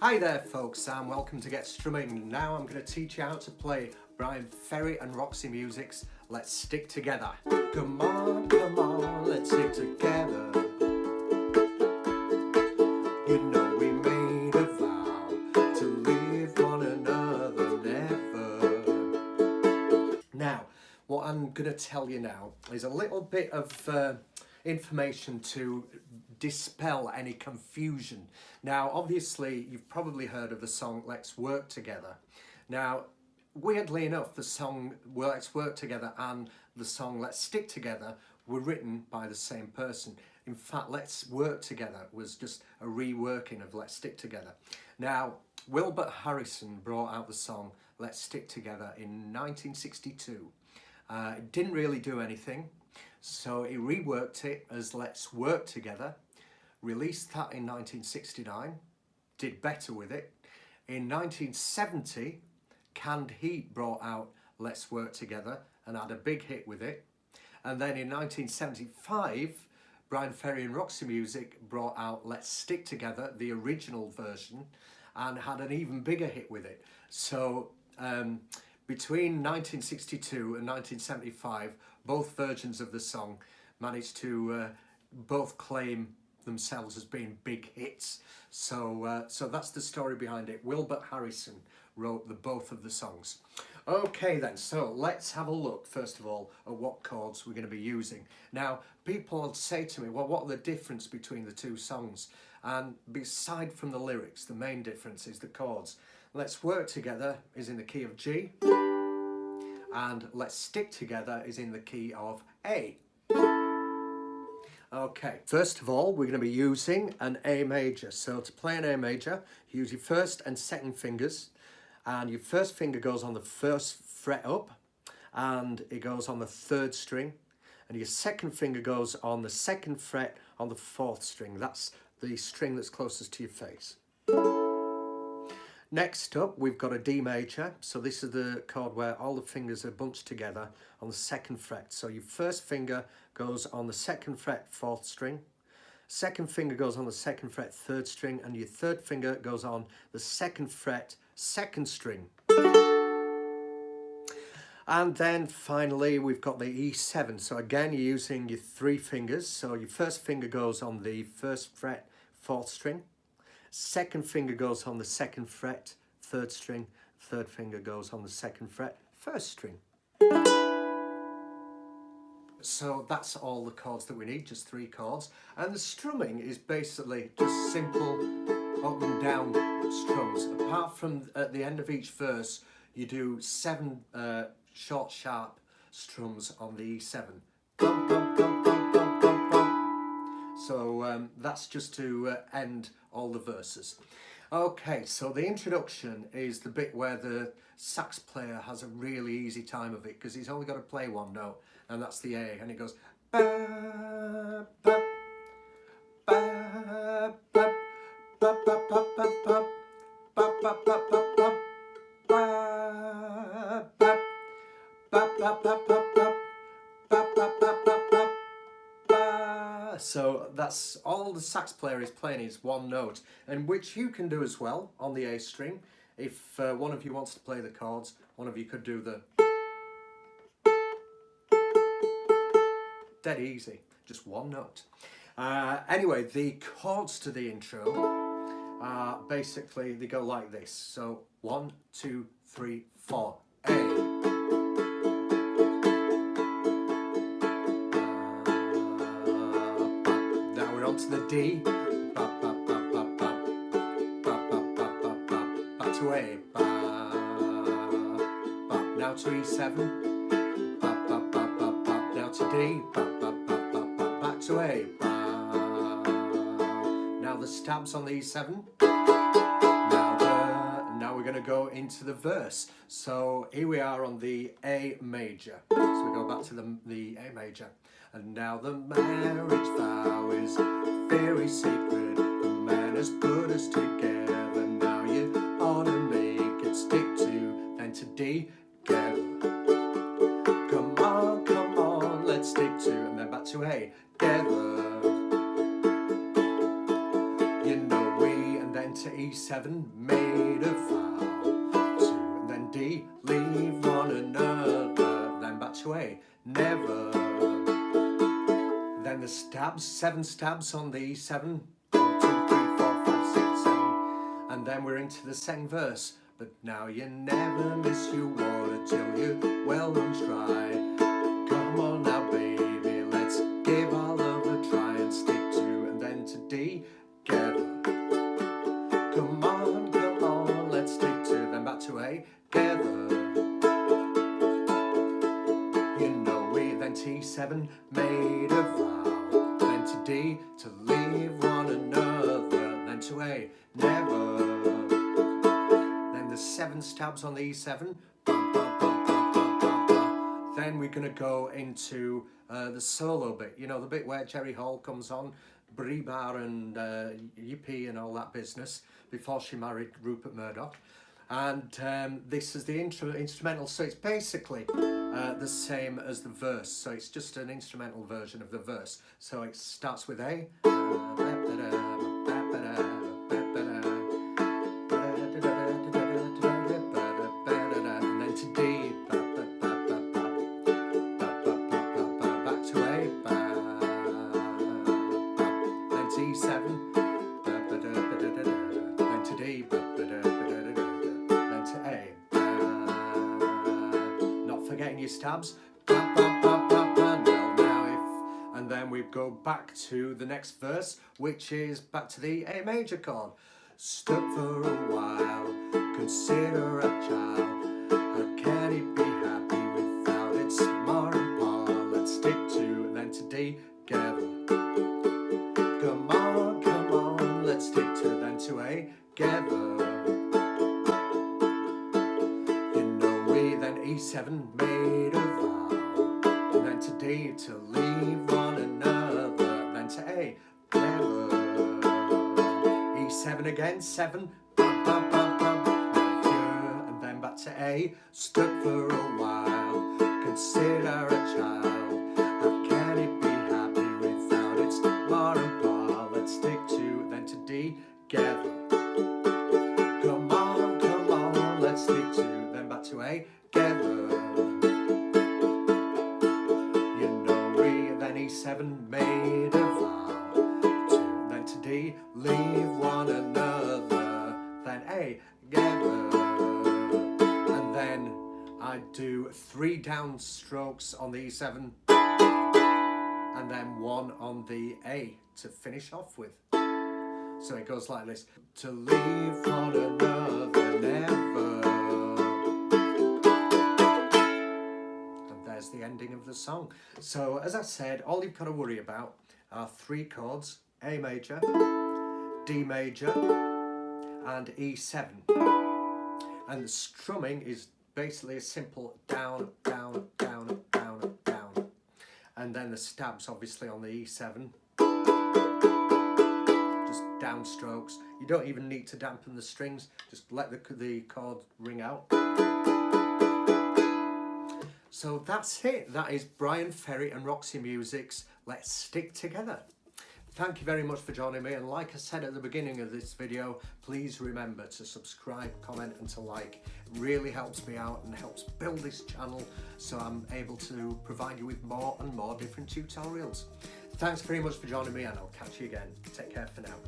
Hi there folks, and welcome to Get Strumming. Now I'm going to teach you how to play Bryan Ferry and Roxy Music's Let's Stick Together. Come on, let's stick together. You know we made a vow to leave one another never. Now, what I'm going to tell you now is a little bit of information to dispel any confusion. Now, obviously, you've probably heard of the song Let's Work Together. Now, weirdly enough, the song Let's Work Together and the song Let's Stick Together were written by the same person. In fact, Let's Work Together was just a reworking of Let's Stick Together. Now, Wilbert Harrison brought out the song Let's Stick Together in 1962. It didn't really do anything, so he reworked it as Let's Work Together, released that in 1969, did better with it. In 1970, Canned Heat brought out Let's Work Together and had a big hit with it. And then in 1975, Bryan Ferry and Roxy Music brought out Let's Stick Together, the original version, and had an even bigger hit with it. So between 1962 and 1975, both versions of the song managed to both claim themselves as being big hits. So that's the story behind it. Wilbert Harrison wrote both of the songs. Okay then, so let's have a look first of all at what chords we're going to be using. Now, people say to me, well, what are the difference between the two songs? And beside from the lyrics, the main difference is the chords. Let's Work Together is in the key of G, and Let's Stick Together is in the key of A. Okay, first of all, we're going to be using an A major. So to play an A major, you use your first and second fingers, and your first finger goes on the first fret up, and it goes on the third string, and your second finger goes on the second fret on the fourth string. That's the string that's closest to your face. Next up, we've got a D major. So this is the chord where all the fingers are bunched together on the second fret. So your first finger goes on the second fret, fourth string. Second finger goes on the second fret, third string. And your third finger goes on the second fret, second string. And then finally, we've got the E7. So again, you're using your three fingers. So your first finger goes on the first fret, fourth string. Second finger goes on the second fret, third string. Third finger goes on the second fret, first string. So that's all the chords that we need, just three chords. And the strumming is basically just simple up and down strums. Apart from at the end of each verse, you do 7 short, sharp strums on the E7. Bum, bum, bum, bum, bum, bum, bum. So that's just to end all the verses. Okay, so the introduction is the bit where the sax player has a really easy time of it because he's only got to play one note, and that's the A, and it goes ba, ba, ba, ba, ba, ba, ba, ba, ba, ba, ba, ba, ba, ba, ba, ba, ba, ba, ba, so that's all the sax player is playing is one note, and which you can do as well on the A string. If one of you wants to play the chords, one of you could do the dead easy, just one note. Anyway, the chords to the intro are basically, they go like this. So 1, 2, 3, 4, A. To the D, ba, ba, ba, ba, ba, ba, ba, ba, ba, ba, back to A, ba, ba, now to E7, ba, ba, ba, ba, ba, now to D, ba, ba, ba, ba, ba, back to A, ba, now the stabs on the E7, now we're going to go into the verse. So here we are on the A major, so we go back to the A major. And now the marriage vow is very sacred. The man has put us together. Now you ought to make it stick to, then to D, together. Come on, let's stick to, and then back to A, together. You know we, and then to E E7, made a vow to, and then D, leave one another, then back to A, never. Then the stabs, 7 stabs on the E7, 1, 2, 3, 4, 5, 6, 7, and then we're into the second verse. But now you never miss your water till your well runs dry. Come on now, baby, let's give our love a try and stick to, and then to D, together. Come on, let's stick to, then back to A, together. You know we then T7, made a vow, then to D, to leave one another, then to A, never. Then the 7 stabs on the E7, then we're going to go into the solo bit, you know, the bit where Jerry Hall comes on, Brie Bar and Yippee and all that business, before she married Rupert Murdoch. And this is the instrumental, so it's basically the same as the verse, so it's just an instrumental version of the verse. So it starts with A, and then to D, back to A, then to E7, then to D, then to A. Not forgetting your stabs. And then we go back to the next verse, which is back to the A major chord. Stuck for a while, consider a child. How can it be happy without its ma and pa? Let's stick to, and then to D, together. Come on, let's stick to, then to A, together. You know we then E7, made a vow, and then to D, to leave one another, then to A, never. E7 again, 7, and then back to A, stuck for a while, consider a child. How can it be happy without its ma and pa? Let's stick to, then to D, together. Come on, let's stick to, then back to A, together. You know we then E7, made a vow to, then to D, leave one another, then A, together. And then I do 3 down strokes on the E7, and then 1 on the A to finish off with. So it goes like this: to leave one another, never. And there's the ending of the song. So as I said, all you've got to worry about are 3 chords: A major, D major, and E7. And the strumming is basically a simple down, down, down, down, down. And then the stabs obviously on the E7. Just down strokes. You don't even need to dampen the strings. Just let the chord ring out. So that's it. That is Bryan Ferry and Roxy Music's Let's Stick Together. Thank you very much for joining me, and like I said at the beginning of this video, please remember to subscribe, comment and to like. It really helps me out and helps build this channel so I'm able to provide you with more and more different tutorials. Thanks very much for joining me, and I'll catch you again. Take care for now.